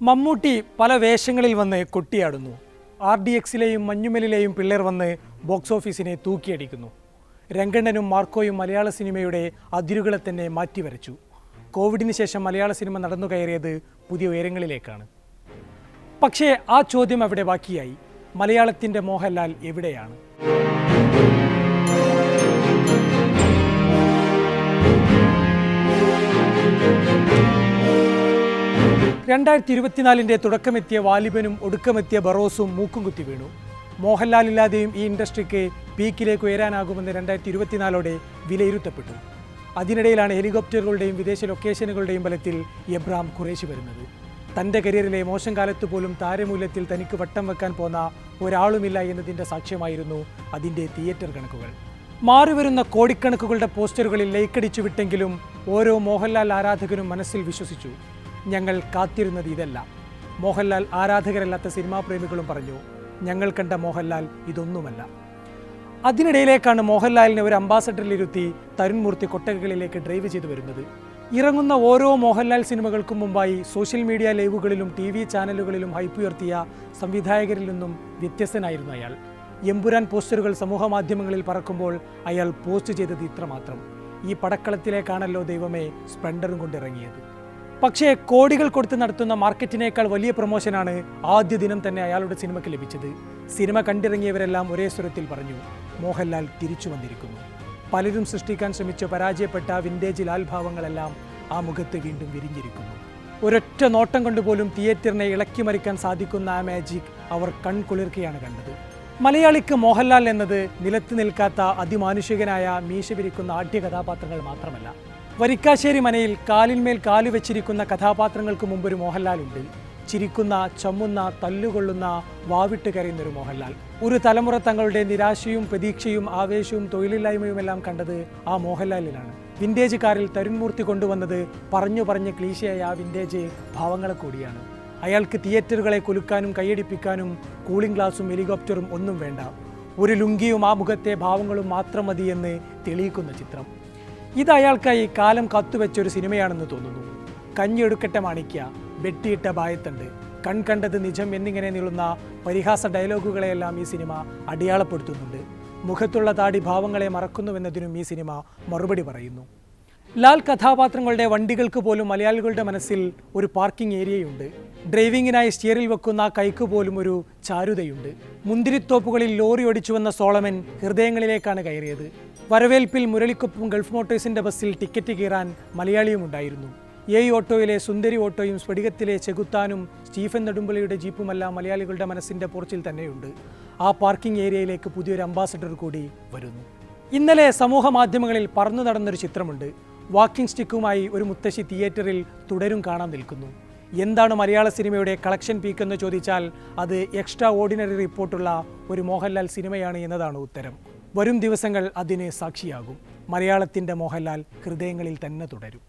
മമ്മൂട്ടി പല വേഷങ്ങളിൽ വന്ന് കൊട്ടിയാടുന്നു. RDXിലെയും മഞ്ഞുമലിലെയും പിള്ളേർ വന്ന് ബോക്സ് ഓഫീസിനെ തൂക്കിയടിക്കുന്നു. രംഗണ്ണനും മാർക്കോയും മലയാള സിനിമയുടെ അതിരുകളെ തന്നെ മാറ്റിവരച്ചു. കോവിഡിന് ശേഷം മലയാള സിനിമ നടന്നു കയറിയത് പുതിയ ഉയരങ്ങളിലേക്കാണ്. പക്ഷേ ആ ചോദ്യം അവിടെ ബാക്കിയായി. മലയാളത്തിൻ്റെ മോഹൻലാൽ എവിടെയാണ്? 2024 തുടക്കമെത്തിയ വാലിബനും ഒടുക്കമെത്തിയ ബറോസും മൂക്കും കുത്തി വീണു. മോഹൻലാലില്ലാതെയും ഈ ഇൻഡസ്ട്രിക്ക് പീക്കിലേക്ക് ഉയരാനാകുമെന്ന് 2024 വിലയിരുത്തപ്പെട്ടു. അതിനിടയിലാണ് ഹെലികോപ്റ്ററുകളുടെയും വിദേശ ലൊക്കേഷനുകളുടെയും ബലത്തിൽ എബ്രാം ഖുറേഷി വരുന്നത്. തൻ്റെ കരിയറിലെ മോശം കാലത്ത് പോലും താരമൂല്യത്തിൽ തനിക്ക് വട്ടം വെക്കാൻ പോന്ന ഒരാളുമില്ല എന്നതിൻ്റെ സാക്ഷ്യമായിരുന്നു അതിൻ്റെ തിയേറ്റർ കണക്കുകൾ. മാറിവരുന്ന കോടിക്കണക്കുകളുടെ പോസ്റ്ററുകളിൽ ലൈക്കടിച്ചു വിട്ടെങ്കിലും ഓരോ മോഹൻലാൽ ആരാധകരും മനസ്സിൽ വിശ്വസിച്ചു, ഞങ്ങൾ കാത്തിരുന്നത് ഇതല്ല. മോഹൻലാൽ ആരാധകരല്ലാത്ത സിനിമാ പ്രേമികളും പറഞ്ഞു, ഞങ്ങൾ കണ്ട മോഹൻലാൽ ഇതൊന്നുമല്ല. അതിനിടയിലേക്കാണ് മോഹൻലാലിനെ ഒരു അംബാസഡറിലിരുത്തി തരുൺമൂർത്തി കൊട്ടകകളിലേക്ക് ഡ്രൈവ് ചെയ്തു വരുന്നത്. ഇറങ്ങുന്ന ഓരോ മോഹൻലാൽ സിനിമകൾക്കും മുമ്പായി സോഷ്യൽ മീഡിയ ലൈവുകളിലും TV ചാനലുകളിലും ഹൈപ്പുയർത്തിയ സംവിധായകരിൽ നിന്നും വ്യത്യസ്തനായിരുന്നു അയാൾ. എമ്പുരാൻ പോസ്റ്ററുകൾ സമൂഹ മാധ്യമങ്ങളിൽ പറക്കുമ്പോൾ അയാൾ പോസ്റ്റ് ചെയ്തത് ഇത്രമാത്രം: ഈ പടക്കളത്തിലേക്കാണല്ലോ ദൈവമേ സ്പ്ലെൻഡറും കൊണ്ടിറങ്ങിയത്. പക്ഷേ കോടികൾ കൊടുത്ത് നടത്തുന്ന മാർക്കറ്റിനേക്കാൾ വലിയ പ്രൊമോഷനാണ് ആദ്യ ദിനം തന്നെ അയാളുടെ സിനിമയ്ക്ക് ലഭിച്ചത്. സിനിമ കണ്ടിറങ്ങിയവരെല്ലാം ഒരേ സ്വരത്തിൽ പറഞ്ഞു, മോഹൻലാൽ തിരിച്ചു വന്നിരിക്കുന്നു. പലരും സൃഷ്ടിക്കാൻ ശ്രമിച്ച പരാജയപ്പെട്ട വിൻറ്റേജ് ലാൽഭാവങ്ങളെല്ലാം ആ മുഖത്ത് വീണ്ടും വിരിഞ്ഞിരിക്കുന്നു. ഒരൊറ്റ നോട്ടം കൊണ്ടുപോലും തിയേറ്ററിനെ ഇളക്കി മറിക്കാൻ സാധിക്കുന്ന ആ മാജിക് അവർ കൺകുളിർക്കുകയാണ് കണ്ടത്. മലയാളിക്ക് മോഹൻലാൽ എന്നത് നിലത്ത് നിൽക്കാത്ത അതിമാനുഷികനായ മീശ വിരിക്കുന്ന ആഢ്യ കഥാപാത്രങ്ങൾ മാത്രമല്ല. വരിക്കാശ്ശേരി മനയിൽ കാലിന്മേൽ കാല് വെച്ചിരിക്കുന്ന കഥാപാത്രങ്ങൾക്ക് മുമ്പൊരു മോഹൻലാലുണ്ട്. ചിരിക്കുന്ന, ചമ്മുന്ന, തല്ലുകൊള്ളുന്ന, വാവിട്ട് കരയുന്നൊരു മോഹൻലാൽ. ഒരു തലമുറ തങ്ങളുടെ നിരാശയും പ്രതീക്ഷയും ആവേശവും തൊഴിലില്ലായ്മയുമെല്ലാം കണ്ടത് ആ മോഹൻലാലിലാണ്. വിൻറ്റേജ് കാറിൽ തരുൺമൂർത്തി കൊണ്ടുവന്നത് പറഞ്ഞു ക്ലീശയായ ആ വിൻറ്റേജ് ഭാവങ്ങളെ കൂടിയാണ്. അയാൾക്ക് തിയേറ്ററുകളെ കുലുക്കാനും കൈയടിപ്പിക്കാനും കൂളിംഗ് ഗ്ലാസും ഹെലികോപ്റ്ററും ഒന്നും വേണ്ട. ഒരു ലുങ്കിയും ആ മുഖത്തെ ഭാവങ്ങളും മാത്രം മതിയെന്ന് തെളിയിക്കുന്ന ചിത്രം. ഇത് അയാൾക്കായി കാലം കാത്തുവെച്ചൊരു സിനിമയാണെന്ന് തോന്നുന്നു. കഞ്ഞിയെടുക്കട്ടെ മാണിക്യ, വെട്ടിയിട്ട ബായത്തണ്ട്, കണ്ടത് നിജം എന്നിങ്ങനെ നീളുന്ന പരിഹാസ ഡയലോഗുകളെയെല്ലാം ഈ സിനിമ അടയാളപ്പെടുത്തുന്നുണ്ട്. മുഖത്തുള്ള താടി ഭാവങ്ങളെ മറക്കുന്നുവെന്നതിനും ഈ സിനിമ മറുപടി പറയുന്നു. ലാൽ കഥാപാത്രങ്ങളുടെ വണ്ടികൾക്ക് പോലും മലയാളികളുടെ മനസ്സിൽ ഒരു പാർക്കിംഗ് ഏരിയയുണ്ട്. ഡ്രൈവിങ്ങിനായി സ്റ്റിയറിൽ വെക്കുന്ന കൈക്ക് പോലും ഒരു ചാരുതയുണ്ട്. മുന്തിരിത്തോപ്പുകളിൽ ലോറി ഓടിച്ചുവന്ന സോളമൻ ഹൃദയങ്ങളിലേക്കാണ് കയറിയത്. വരവേൽപ്പിൽ മുരളിക്കൊപ്പം ഗൾഫ് മോട്ടോഴ്സിന്റെ ബസ്സിൽ ടിക്കറ്റ് കീറാൻ മലയാളിയും ഉണ്ടായിരുന്നു. ഓട്ടോയിലെ സുന്ദരി ഓട്ടോയും സ്ഫടികത്തിലെ ചെകുത്താനും സ്റ്റീഫൻ നെടുമ്പള്ളിയുടെ ജീപ്പുമെല്ലാം മലയാളികളുടെ മനസ്സിന്റെ പോർച്ചിൽ തന്നെയുണ്ട്. ആ പാർക്കിംഗ് ഏരിയയിലേക്ക് പുതിയൊരു അംബാസഡർ കൂടി വരുന്നു. ഇന്നലെ സമൂഹ മാധ്യമങ്ങളിൽ പറന്നു നടന്നൊരു ചിത്രമുണ്ട്. വാക്കിംഗ് സ്റ്റിക്കുമായി ഒരു മുത്തശ്ശി തിയേറ്ററിൽ തുടരും കാണാൻ നിൽക്കുന്നു. എന്താണ് മലയാള സിനിമയുടെ കളക്ഷൻ പീക്ക് എന്ന് ചോദിച്ചാൽ അത് എക്സ്ട്രാ ഓർഡിനറി റിപ്പോർട്ടുള്ള ഒരു മോഹൻലാൽ സിനിമയാണ് എന്നതാണ് ഉത്തരം. വരും ദിവസങ്ങൾ അതിന് സാക്ഷിയാകും. മലയാളത്തിൻ്റെ മോഹൻലാൽ ഹൃദയങ്ങളിൽ തന്നെ തുടരും.